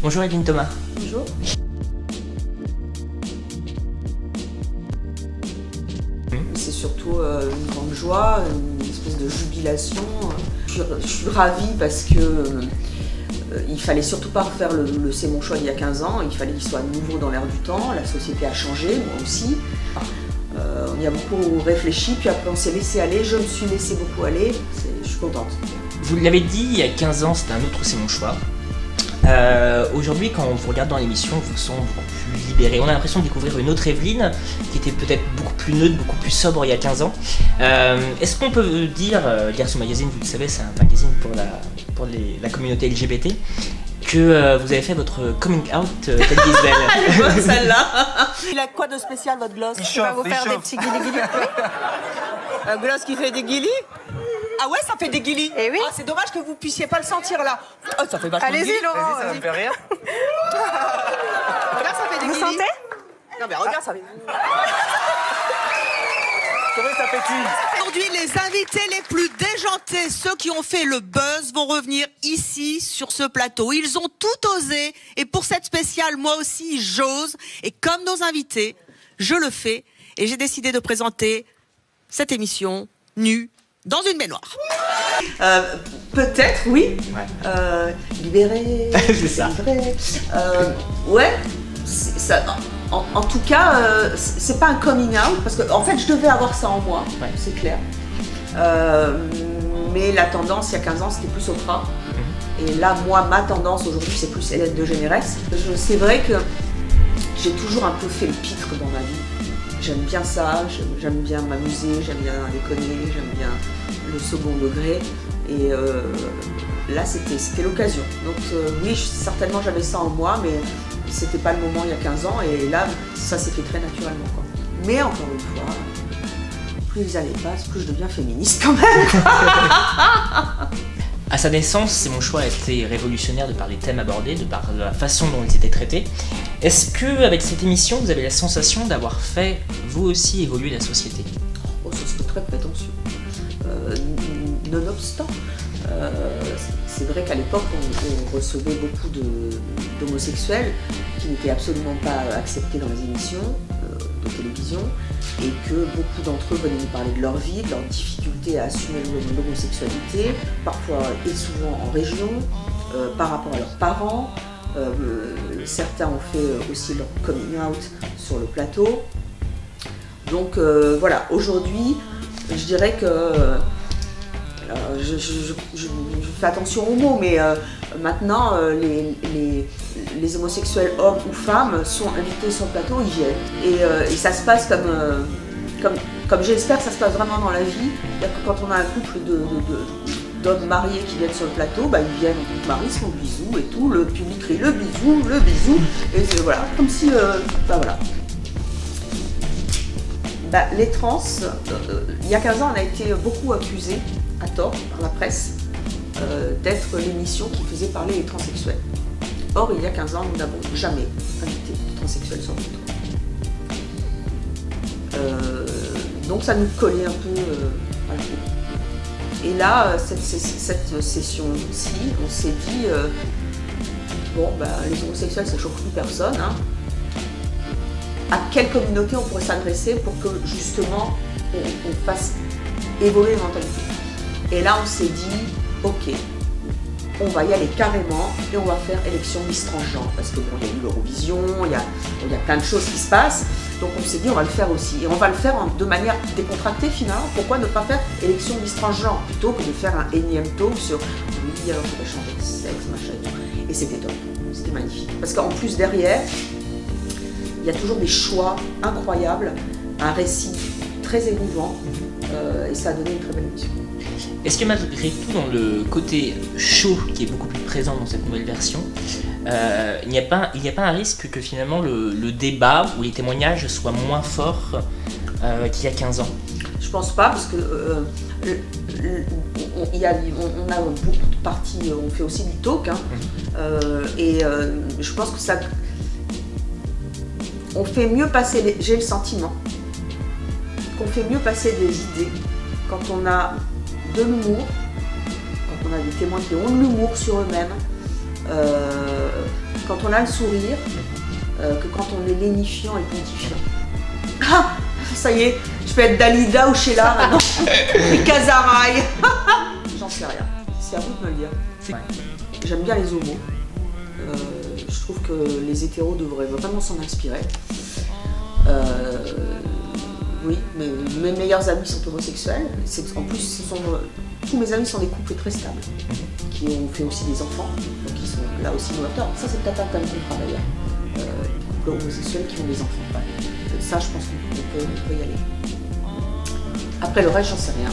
Bonjour Evelyne Thomas. Bonjour. C'est surtout une grande joie, une espèce de jubilation. Je suis ravie parce que il fallait surtout pas refaire le C'est mon choix d'il y a 15 ans, il fallait qu'il soit à nouveau dans l'air du temps, la société a changé, moi aussi. On y a beaucoup réfléchi, puis après on s'est laissé aller, je me suis laissé beaucoup aller, je suis contente. Vous l'avez dit, il y a 15 ans, c'était un autre C'est mon choix. Aujourd'hui, quand on vous regarde dans l'émission, on vous sent beaucoup plus libéré. On a l'impression de découvrir une autre Evelyne, qui était peut-être beaucoup plus neutre, beaucoup plus sobre il y a 15 ans. Est-ce qu'on peut dire ce magazine, vous le savez, c'est un magazine pour la communauté LGBT, que vous avez fait votre coming out tel Gisèle. Elle est bonne celle-là. Il a quoi de spécial votre gloss? Il va vous faire des petits guilis. Un gloss qui fait des guilis? Ah ouais, ça fait des guilis. Eh oui. Ah, c'est dommage que vous puissiez pas le sentir là. Oh, ça fait vachement de Allez-y guilis. Laurent. Vas-y, ça me fait rire. Regarde, ça fait des Vous guilis. sentez? Non mais regarde, ça fait... Comment ça pétille? Aujourd'hui, les invités les plus déjantés, ceux qui ont fait le buzz, vont revenir ici, sur ce plateau. Ils ont tout osé. Et pour cette spéciale, moi aussi, j'ose. Et comme nos invités, je le fais. Et j'ai décidé de présenter cette émission nue dans une baignoire. Peut-être, oui. Ouais. Libéré. C'est ça. Libéré. Ouais. Ça, en tout cas, c'est pas un coming out parce que en fait, je devais avoir ça en moi, Ouais. c'est clair. Mais la tendance, il y a 15 ans, c'était plus Oprah. Et là, moi, ma tendance aujourd'hui, c'est plus Hélène DeGeneres. C'est vrai que j'ai toujours un peu fait le pitre dans ma vie. J'aime bien ça, j'aime bien m'amuser, j'aime bien déconner, j'aime bien le second degré. Et là, c'était l'occasion. Donc oui, certainement j'avais ça en moi, mais c'était pas le moment il y a 15 ans. Et là, ça s'est fait très naturellement, quoi. Mais encore une fois, plus les années passent, plus je deviens féministe quand même. À sa naissance, C'est mon choix a été révolutionnaire de par les thèmes abordés, de par la façon dont ils étaient traités. Est-ce que, avec cette émission, vous avez la sensation d'avoir fait, vous aussi, évoluer la société? Oh, ça serait très prétentieux. Nonobstant, c'est vrai qu'à l'époque, on recevait beaucoup d'homosexuels qui n'étaient absolument pas acceptés dans les émissions de télévision et que beaucoup d'entre eux venaient nous parler de leur vie, de leur difficulté à assumer l'homosexualité, parfois et souvent en région, par rapport à leurs parents. Certains ont fait aussi leur coming out sur le plateau. Donc voilà, aujourd'hui, je dirais que je fais attention aux mots, mais maintenant les homosexuels, hommes ou femmes, sont invités sur le plateau, ils viennent. Et ça se passe comme j'espère que ça se passe vraiment dans la vie. C'est-à-dire que quand on a un couple d'hommes mariés qui viennent sur le plateau, bah, ils viennent en couple marié, se font le bisou et tout, le public crie le bisou, et voilà, comme si, bah voilà. Bah, les trans, il y a 15 ans, on a été beaucoup accusés, à tort, par la presse, d'être l'émission qui faisait parler les transsexuels. Or, il y a 15 ans, nous n'avons jamais invité de transsexuels sur le plateau. Donc ça nous collait un peu à la peau. Et là, cette session-ci, on s'est dit, bon, bah, les homosexuels, ça chauffe plus personne, hein. À quelle communauté on pourrait s'adresser pour que justement on fasse évoluer les mentalités. Et là on s'est dit, ok, on va y aller carrément et on va faire élection Miss Transgenre parce que bon, il y a eu l'Eurovision, il y a plein de choses qui se passent, donc on s'est dit on va le faire aussi et on va le faire de manière décontractée finalement. Pourquoi ne pas faire élection Miss Transgenre plutôt que de faire un énième talk sur oui alors on va changer de sexe machin et tout. Et c'était top, c'était magnifique parce qu'en plus derrière il y a toujours des choix incroyables, un récit très émouvant et ça a donné une très belle émission. Est-ce que malgré tout, dans le côté chaud qui est beaucoup plus présent dans cette nouvelle version, il n'y a pas un risque que finalement le débat ou les témoignages soient moins forts qu'il y a 15 ans? Je pense pas parce que on a beaucoup de parties, on fait aussi du talk hein, et je pense que ça... On fait mieux passer, j'ai le sentiment qu'on fait mieux passer des idées quand on a de l'humour, quand on a des témoins qui ont de l'humour sur eux-mêmes, quand on a le sourire que quand on est lénifiant et pontifiant. Ah, ça y est, je peux être Dalida ou Sheila maintenant. Et Casaraï. J'en sais rien. C'est à vous de me le dire. Ouais. J'aime bien les homos. Je trouve que les hétéros devraient vraiment s'en inspirer. Oui, mes meilleurs amis sont homosexuels. En plus, tous mes amis sont des couples très stables, qui ont fait aussi des enfants, donc ils sont là aussi moteurs. Ça, c'est peut-être un thème qu'on travaille. Des couples homosexuels qui ont des enfants. Ouais. Ça, je pense qu'on peut y aller. Après, le reste, j'en sais rien.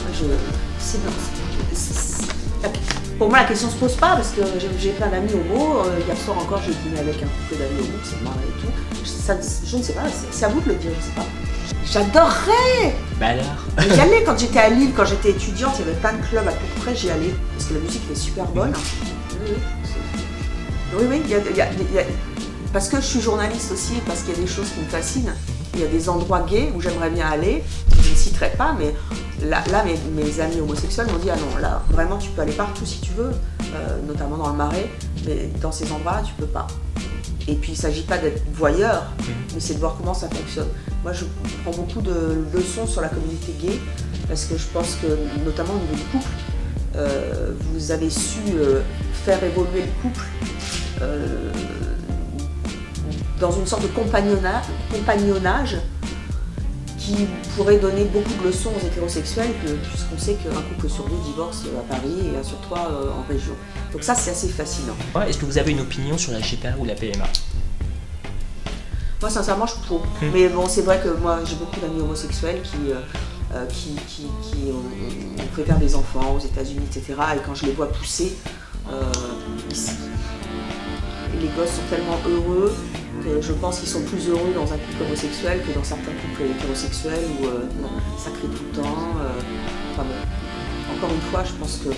Pour moi, la question ne se pose pas, parce que j'ai plein d'amis homos. Hier soir encore, j'ai dîné avec un couple d'amis homos, c'est marrant et tout. Ça, je ne sais pas, c'est à vous de le dire, je ne sais pas. J'adorerais alors J'y allais quand j'étais à Lille, quand j'étais étudiante, il y avait plein de clubs à peu près, j'y allais, parce que la musique était super bonne. Oui, parce que je suis journaliste aussi, parce qu'il y a des choses qui me fascinent. Il y a des endroits gays où j'aimerais bien aller, je ne citerai pas, mais là mes amis homosexuels m'ont dit ah non, là vraiment tu peux aller partout si tu veux, notamment dans le Marais, mais dans ces endroits-là tu peux pas. Et puis il ne s'agit pas d'être voyeur, mais c'est de voir comment ça fonctionne. Moi je prends beaucoup de leçons sur la communauté gay, parce que je pense que, notamment au niveau du couple, vous avez su faire évoluer le couple dans une sorte de compagnonnage qui pourrait donner beaucoup de leçons aux hétérosexuels, puisqu'on sait qu'un couple sur deux divorce à Paris et un sur trois en région. Donc ça, c'est assez fascinant. Est-ce que vous avez une opinion sur la GPA ou la PMA? Moi, sincèrement, je trouve. Mais bon, c'est vrai que moi, j'ai beaucoup d'amis homosexuels qui ont fait faire des enfants aux États-Unis, etc. Et quand je les vois pousser, les gosses sont tellement heureux que je pense qu'ils sont plus heureux dans un couple homosexuel que dans certains couples hétérosexuels où ça crie tout le temps. Enfin bon, encore une fois, je pense que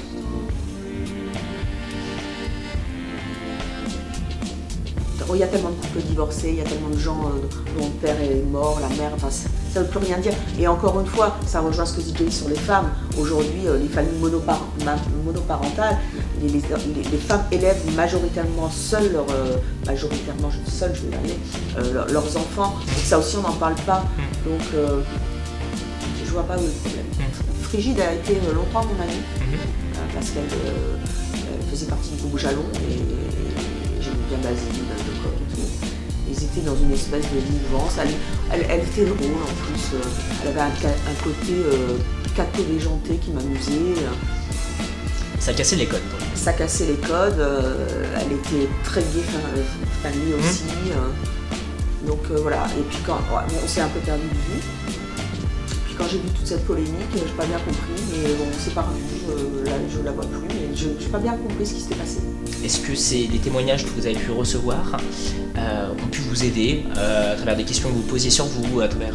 il y a tellement de couples divorcés, il y a tellement de gens dont le père est mort, la mère, enfin ça ne veut plus rien dire. Et encore une fois, ça rejoint ce que dit Jay sur les femmes. Aujourd'hui, les familles monoparentales, les femmes élèvent majoritairement seules, leurs enfants. Et ça aussi, on n'en parle pas. Donc, je vois pas où est le problème. Frigide a été longtemps mon amie, parce qu'elle faisait partie du groupe Jalon, et j'aime bien Basile, de Coq et tout. Ils étaient dans une espèce de mouvance. Elle était drôle en plus. Elle avait un côté catho déjanté qui m'amusait. Ça cassait les codes. Ça cassait les codes. Elle était très gaie, famille aussi. Donc voilà. Et puis quand on s'est un peu perdu de vue. Puis quand j'ai vu toute cette polémique, je n'ai pas bien compris. Mais bon, on s'est pas revu. Là, je la vois plus. Mais je n'ai pas bien compris ce qui s'était passé. Est-ce que les témoignages que vous avez pu recevoir ont pu vous aider à travers des questions que vous posiez sur vous, à travers...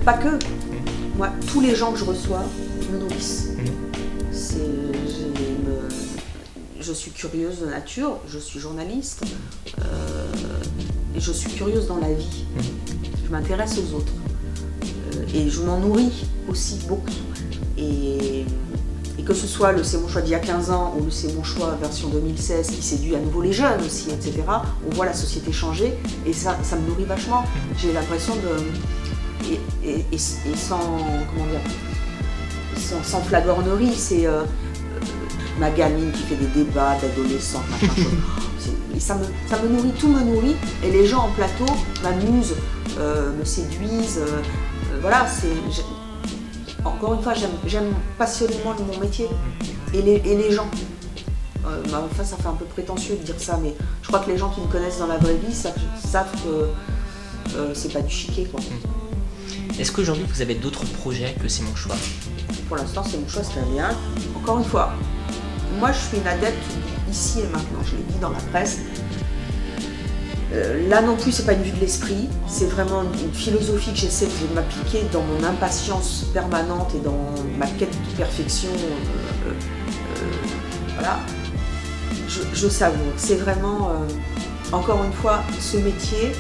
Pas que. Moi, tous les gens que je reçois me nourrissent. Je suis curieuse de nature, je suis journaliste, et je suis curieuse dans la vie. Je m'intéresse aux autres. Et je m'en nourris aussi beaucoup. Et que ce soit le C'est mon choix d'il y a 15 ans ou le C'est mon choix version 2016 qui séduit à nouveau les jeunes aussi, etc. On voit la société changer et ça me nourrit vachement. J'ai l'impression de... Et sans... comment dire, sans flagornerie, c'est ma gamine qui fait des débats d'adolescents, machin chose. Et ça me nourrit, tout me nourrit. Et les gens en plateau m'amusent, me séduisent. Voilà, encore une fois, j'aime passionnément mon métier et les gens. Enfin, ça fait un peu prétentieux de dire ça, mais je crois que les gens qui me connaissent dans la vraie vie savent que c'est pas du chiquet, quoi. Est-ce qu'aujourd'hui vous avez d'autres projets que C'est mon choix? Pour l'instant, C'est mon choix, c'est rien. Encore une fois, moi je suis une adepte ici et maintenant, je l'ai dit dans la presse. Là non plus, c'est pas une vue de l'esprit, c'est vraiment une philosophie que j'essaie de m'appliquer dans mon impatience permanente et dans ma quête de perfection. Voilà, je savoure. C'est vraiment, encore une fois, ce métier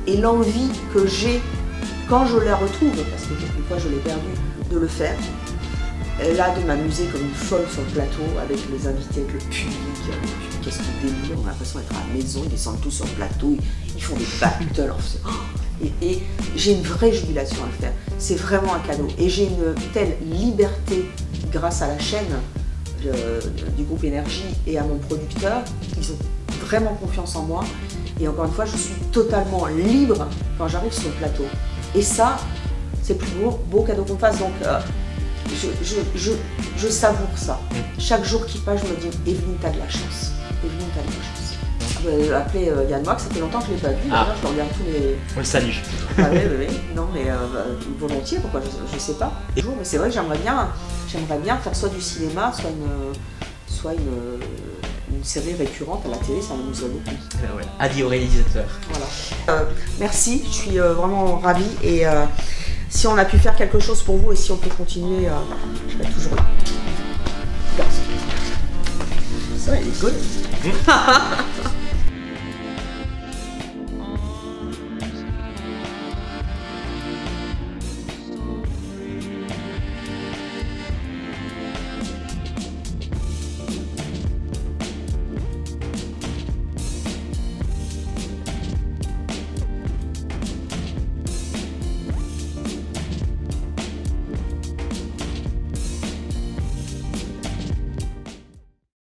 et l'envie que j'ai quand je la retrouve, parce que quelquefois je l'ai perdu, de le faire. Là, de m'amuser comme une folle sur le plateau avec les invités, avec le public qu'est-ce qu'ils déboulent, on a l'impression d'être à la maison, ils descendent tous sur le plateau, ils font des battles. Et j'ai une vraie jubilation à le faire. C'est vraiment un cadeau. Et j'ai une telle liberté grâce à la chaîne du groupe Énergie et à mon producteur. Ils ont vraiment confiance en moi. Et encore une fois, je suis totalement libre quand j'arrive sur le plateau. Et ça, c'est le plus beau cadeau qu'on fasse. Donc, je savoure ça. Chaque jour qui passe, je me dis, Evelyne, t'as de la chance. Evelyne, t'as de la chance. Je vais appeler Yann Moix, ça fait longtemps que je ne l'ai pas vu. D'ailleurs, je regarde tous les... On le salue. Ah oui. Non, mais volontiers, pourquoi je sais pas. Mais c'est vrai que j'aimerais bien faire soit du cinéma, soit une série récurrente à la télé, ça m'amuserait beaucoup. Ouais. Avis au réalisateur. Voilà. Merci, je suis vraiment ravie et si on a pu faire quelque chose pour vous et si on peut continuer, je serai toujours là. Merci. Ça, il est cool.